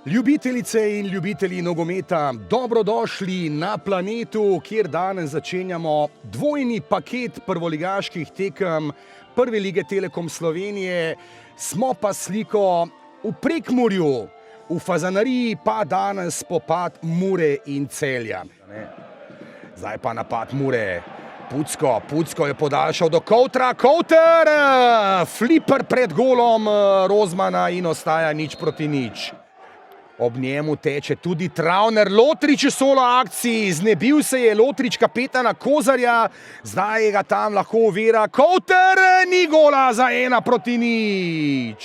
Ljubitelice in ljubitelji nogometa, dobrodošli na Planetu, kjer danes začenjamo dvojni paket prvoligaških tekem Prve lige Telekom Slovenije. Smo pa sliko v Prekmurju, v Fazanariji pa danes spopad Mure in Celja. Zdaj pa napad Mure. Pucko je podaljšal do Koutra, Kouter, fliper pred golom Rozmana in ostaja 0:0. Ob njemu teče tudi Travner, Lotrič v solo akciji, znebil se je Lotrič kapetana Kozarja, zdaj ga tam lahko ovira, Kouter, ni gola za 1:0.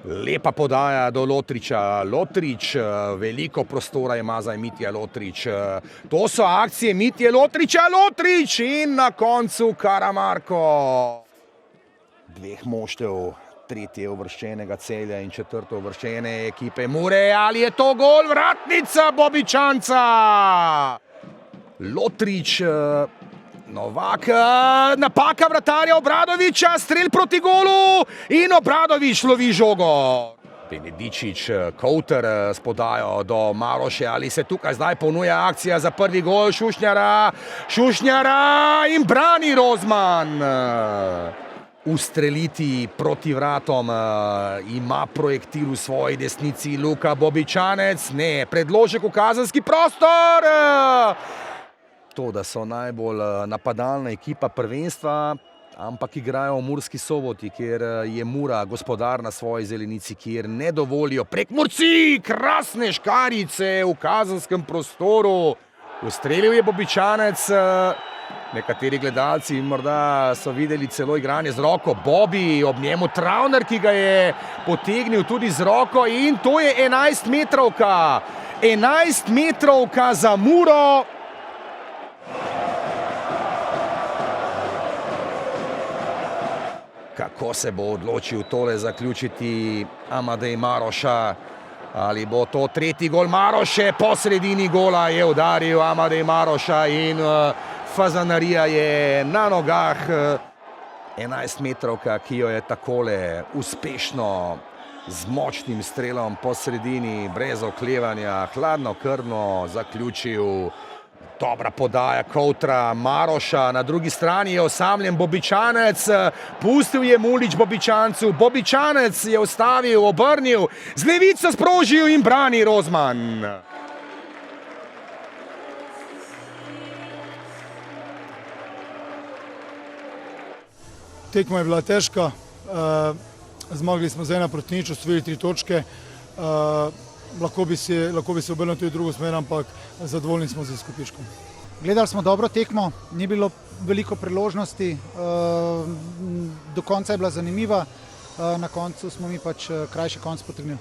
Lepa podaja do Lotriča, Lotrič, veliko prostora ima za Mitja Lotrič. To so akcije Mitje Lotriča, Lotrič in na koncu Karamarko. Dveh moštev, tretje uvrščenega Celja in četrto uvrščene ekipe Mure. Ali je to gol? Vratnica Bobičanca! Lotrič, Novak, napaka vratarja Obradoviča, strel proti golu in Obradovič lovi žogo. Benedičič, Kouter s podajo do Maroše, ali se tukaj zdaj ponuja akcija za prvi gol Šušnjara in brani Rozman. Ustreliti proti vratom, ima projektil v svoji desnici Luka Bobičanec, ne, predložek v kazenski prostor. To, da so najbolj napadalna ekipa prvenstva, ampak igrajo v Murski Soboti, kjer je Mura gospodar na svoji zelenici, kjer ne dovolijo Prekmurci krasne škarjice v kazenskem prostoru. Ustrelil je Bobičanec, nekateri gledalci morda so videli celo igranje z roko. Bobi, ob njemu Travner, ki ga je potegnil tudi z roko in to je 11-metrovka. 11-metrovka za Muro. Kako se bo odločil tole zaključiti Amadej Maroša? Ali bo to tretji gol Maroše? Po sredini gola je udaril Amadej Maroša in Fazanarija je na nogah. 11-metrovka, ki jo je takole uspešno z močnim strelom po sredini, brez oklevanja, hladnokrvno zaključil. Dobra podaja Koutra, Maroša, na drugi strani je osamljen Bobičanec, pustil je Mulič Bobičancu, Bobičanec je ustavil, obrnil, z levico sprožil in brani Rozman. Tekma je bila težka, zmagli smo z 1:0, osvojili 3 točke. Lahko bi se obrnil tudi v drugo smer, ampak zadovoljni smo z izkupičkom. Gledali smo dobro tekmo, ni bilo veliko priložnosti, do konca je bila zanimiva, na koncu smo mi pač krajši konc potegnili.